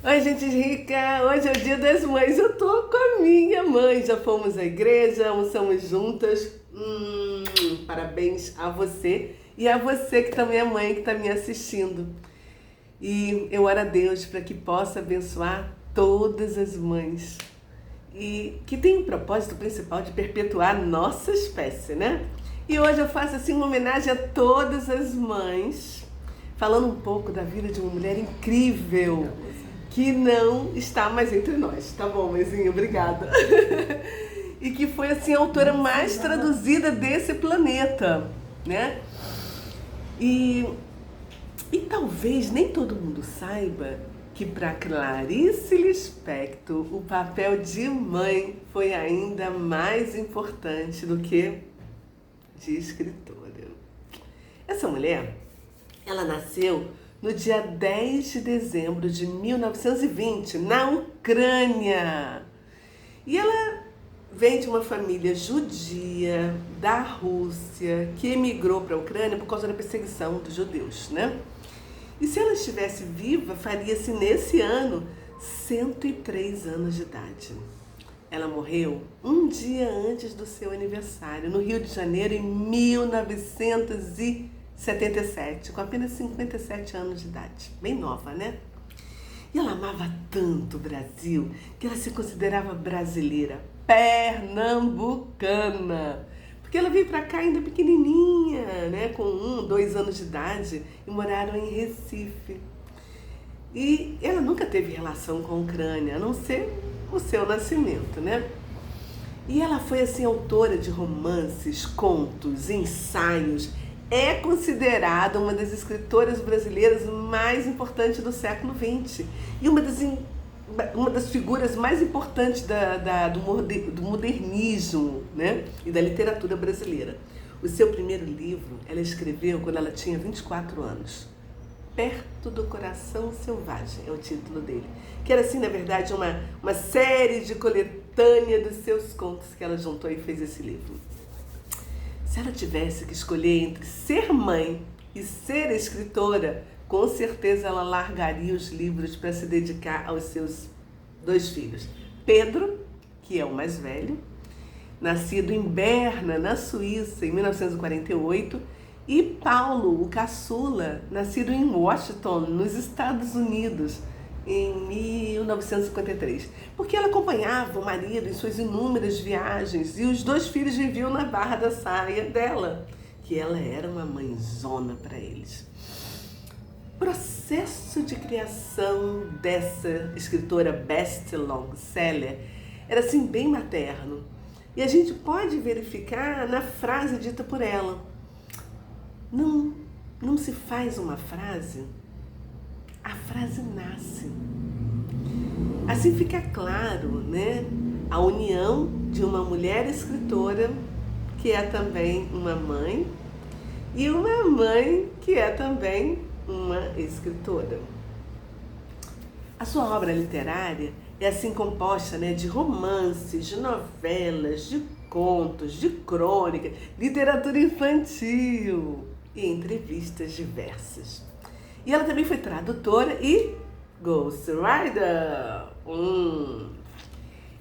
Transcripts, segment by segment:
Oi, gente rica! Hoje é o Dia das Mães. Eu tô com a minha mãe. Já fomos à igreja, almoçamos juntas. Parabéns a você e a você que também é mãe, que está me assistindo. E eu oro a Deus para que possa abençoar todas as mães e que tem o propósito principal de perpetuar nossa espécie, né? E hoje eu faço assim uma homenagem a todas as mães, falando um pouco da vida de uma mulher incrível que não está mais entre nós. Tá bom, mãezinha? Obrigada. E que foi assim a autora mais traduzida desse planeta, né? E talvez nem todo mundo saiba que para Clarice Lispector o papel de mãe foi ainda mais importante do que de escritora. Essa mulher, ela nasceu no dia 10 de dezembro de 1920, na Ucrânia. E ela vem de uma família judia da Rússia que emigrou para a Ucrânia por causa da perseguição dos judeus, né? E se ela estivesse viva, faria-se nesse ano 103 anos de idade. Ela morreu um dia antes do seu aniversário, no Rio de Janeiro, em 1977, com apenas 57 anos de idade. Bem nova, né? E ela amava tanto o Brasil que ela se considerava brasileira, pernambucana. Porque ela veio para cá ainda pequenininha, né, com 2 anos de idade, e moraram em Recife. E ela nunca teve relação com a Ucrânia, a não ser o seu nascimento, né? E ela foi assim autora de romances, contos, ensaios. É considerada uma das escritoras brasileiras mais importantes do século XX e uma das figuras mais importantes do modernismo, né? E da literatura brasileira. O seu primeiro livro ela escreveu quando ela tinha 24 anos. Perto do Coração Selvagem é o título dele. Que era assim, na verdade, uma série de coletânea dos seus contos que ela juntou e fez esse livro. Se ela tivesse que escolher entre ser mãe e ser escritora, com certeza ela largaria os livros para se dedicar aos seus 2 filhos. Pedro, que é o mais velho, nascido em Berna, na Suíça, em 1948, e Paulo, o caçula, nascido em Washington, nos Estados Unidos, em 1953. Porque ela acompanhava o marido em suas inúmeras viagens e os 2 filhos viviam na barra da saia dela, que ela era uma mãezona para eles. O processo de criação dessa escritora best-seller era assim bem materno. E a gente pode verificar na frase dita por ela. Não se faz uma frase, a frase nasce. Assim fica claro, né? A união de uma mulher escritora, que é também uma mãe, e uma mãe que é também uma escritora. A sua obra literária é assim composta, né, de romances, de novelas, de contos, de crônica, literatura infantil e entrevistas diversas. E ela também foi tradutora e ghostwriter.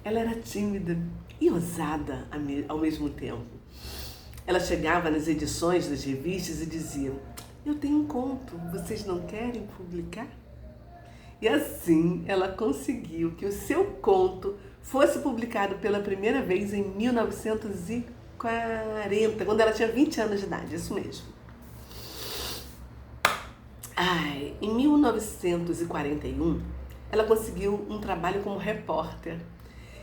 Ela era tímida e ousada ao mesmo tempo. Ela chegava nas edições das revistas e dizia: eu tenho um conto, vocês não querem publicar? E assim ela conseguiu que o seu conto fosse publicado pela primeira vez em 1940, quando ela tinha 20 anos de idade, isso mesmo. Em 1941, ela conseguiu um trabalho como repórter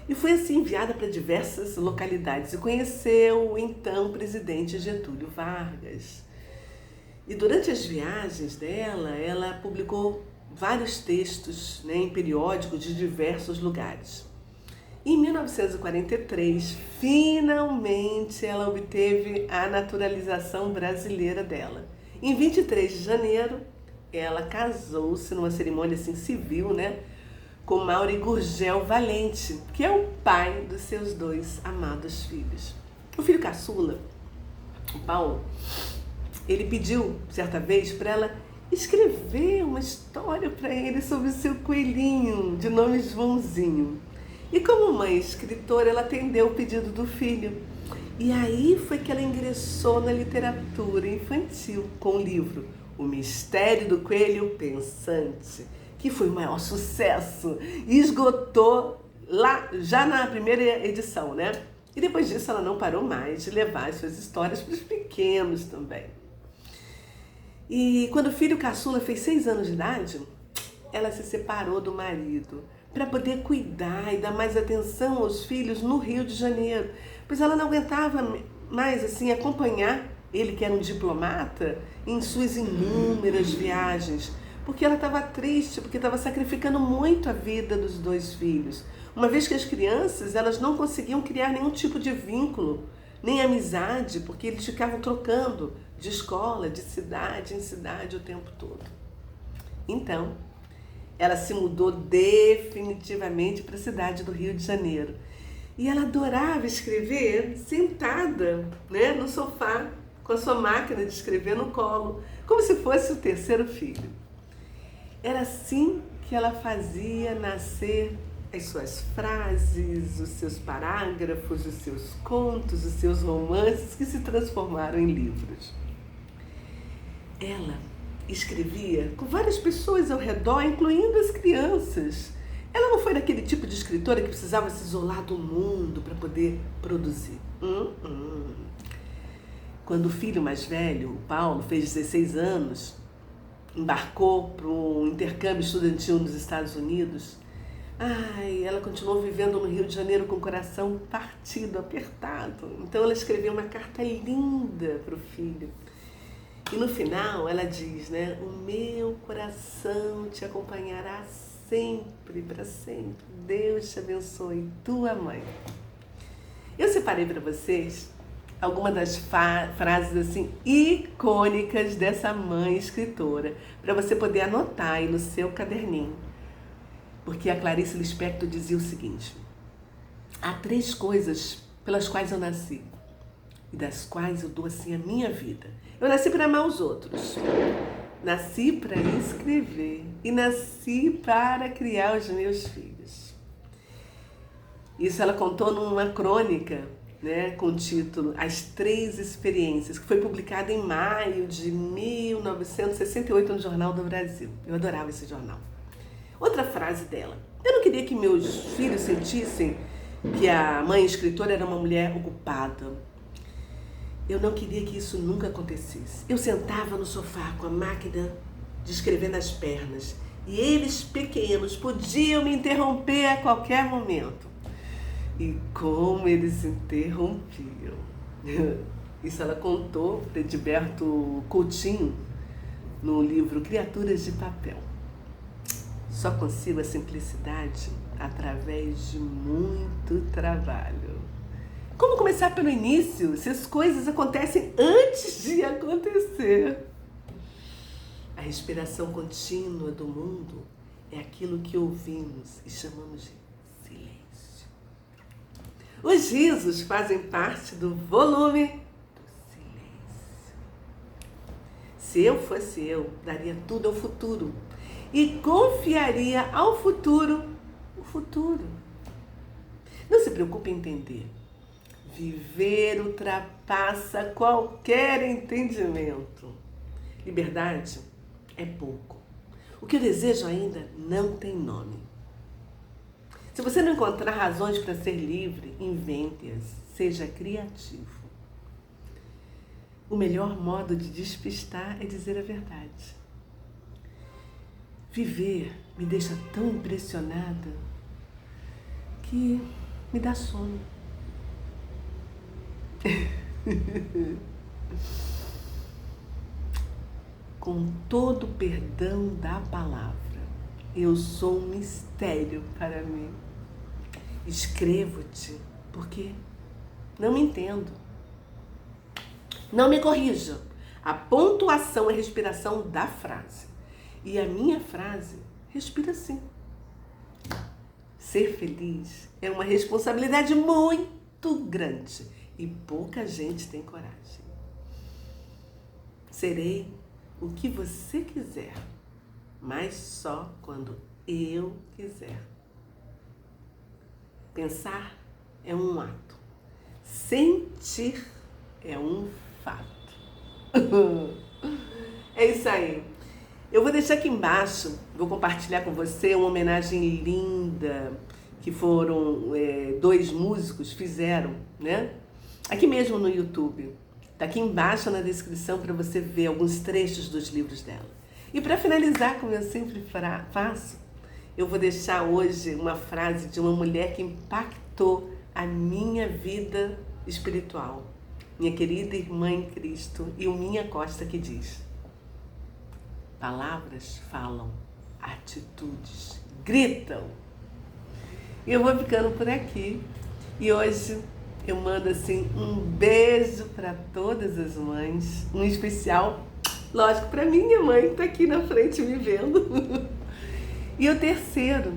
e foi assim enviada para diversas localidades e conheceu o então presidente Getúlio Vargas. E durante as viagens dela, ela publicou vários textos, né, em periódicos de diversos lugares. Em 1943, finalmente ela obteve a naturalização brasileira dela. Em 23 de janeiro, ela casou-se numa cerimônia assim, civil, né, com Mauri Gurgel Valente, que é o pai dos seus 2 amados filhos. O filho caçula, o Paulo, ele pediu, certa vez, para ela escrever uma história para ele sobre o seu coelhinho, de nome Joãozinho. E como mãe escritora, ela atendeu o pedido do filho. E aí foi que ela ingressou na literatura infantil com o livro O Mistério do Coelho Pensante, que foi o maior sucesso e esgotou lá já na primeira edição, né? E depois disso ela não parou mais de levar as suas histórias para os pequenos também. E quando o filho caçula fez 6 anos de idade, ela se separou do marido para poder cuidar e dar mais atenção aos filhos no Rio de Janeiro, pois ela não aguentava mais assim acompanhar ele, que era um diplomata, em suas inúmeras viagens, porque ela estava triste, porque estava sacrificando muito a vida dos 2 filhos, uma vez que as crianças elas não conseguiam criar nenhum tipo de vínculo, nem amizade, porque eles ficavam trocando de escola, de cidade em cidade o tempo todo. Então, ela se mudou definitivamente para a cidade do Rio de Janeiro. E ela adorava escrever sentada, né, no sofá, com a sua máquina de escrever no colo, como se fosse o 3º filho. Era assim que ela fazia nascer as suas frases, os seus parágrafos, os seus contos, os seus romances que se transformaram em livros. Ela escrevia com várias pessoas ao redor, incluindo as crianças. Ela não foi daquele tipo de escritora que precisava se isolar do mundo para poder produzir. Quando o filho mais velho, o Paulo, fez 16 anos, embarcou para um intercâmbio estudantil nos Estados Unidos, ela continuou vivendo no Rio de Janeiro com o coração partido, apertado. Então ela escreveu uma carta linda para o filho. E no final ela diz, né? O meu coração te acompanhará sempre, para sempre. Deus te abençoe, tua mãe. Eu separei para vocês algumas das frases assim icônicas dessa mãe escritora, para você poder anotar aí no seu caderninho. Porque a Clarice Lispector dizia o seguinte: há 3 coisas pelas quais eu nasci e das quais eu dou assim a minha vida. Eu nasci para amar os outros, nasci para escrever e nasci para criar os meus filhos. Isso ela contou numa crônica, né, com o título As 3 Experiências, que foi publicada em maio de 1968 no Jornal do Brasil. Eu adorava esse jornal. Outra frase dela: eu não queria que meus filhos sentissem que a mãe escritora era uma mulher ocupada. Eu não queria que isso nunca acontecesse. Eu sentava no sofá com a máquina de escrever nas pernas e eles, pequenos, podiam me interromper a qualquer momento. E como eles interrompiam. Isso ela contou para Edilberto Coutinho no livro Criaturas de Papel. Só consigo a simplicidade através de muito trabalho. Como começar pelo início, se as coisas acontecem antes de acontecer? A respiração contínua do mundo é aquilo que ouvimos e chamamos de silêncio. Os risos fazem parte do volume do silêncio. Se eu fosse eu, daria tudo ao futuro e confiaria ao futuro o futuro. Não se preocupe em entender. Viver ultrapassa qualquer entendimento. Liberdade é pouco. O que eu desejo ainda não tem nome. Se você não encontrar razões para ser livre, invente-as. Seja criativo. O melhor modo de despistar é dizer a verdade. Viver me deixa tão impressionada que me dá sono. Com todo o perdão da palavra, eu sou um mistério para mim. Escrevo-te porque não me entendo. Não me corrija. A pontuação é a respiração da frase. E a minha frase respira assim. Ser feliz é uma responsabilidade muito grande e pouca gente tem coragem. Serei o que você quiser, mas só quando eu quiser. Pensar é um ato. Sentir é um fato. É isso aí. Eu vou deixar aqui embaixo, vou compartilhar com você uma homenagem linda que foram 2 músicos fizeram, né? Aqui mesmo no YouTube. Tá aqui embaixo na descrição para você ver alguns trechos dos livros dela. E para finalizar, como eu sempre faço, eu vou deixar hoje uma frase de uma mulher que impactou a minha vida espiritual. Minha querida irmã em Cristo, Ilminha Costa, que diz: palavras falam, atitudes gritam. E eu vou ficando por aqui. E hoje eu mando assim um beijo para todas as mães, um especial, lógico, para minha mãe que está aqui na frente me vendo. E o terceiro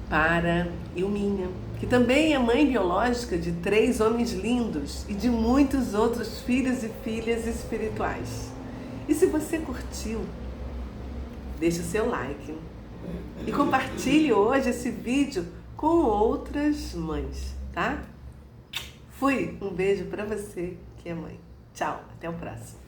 para Ilminha, que também é mãe biológica de 3 homens lindos e de muitos outros filhos e filhas espirituais. E se você curtiu, deixe o seu like e compartilhe hoje esse vídeo com outras mães, tá? Fui, um beijo para você que é mãe. Tchau, até o próximo.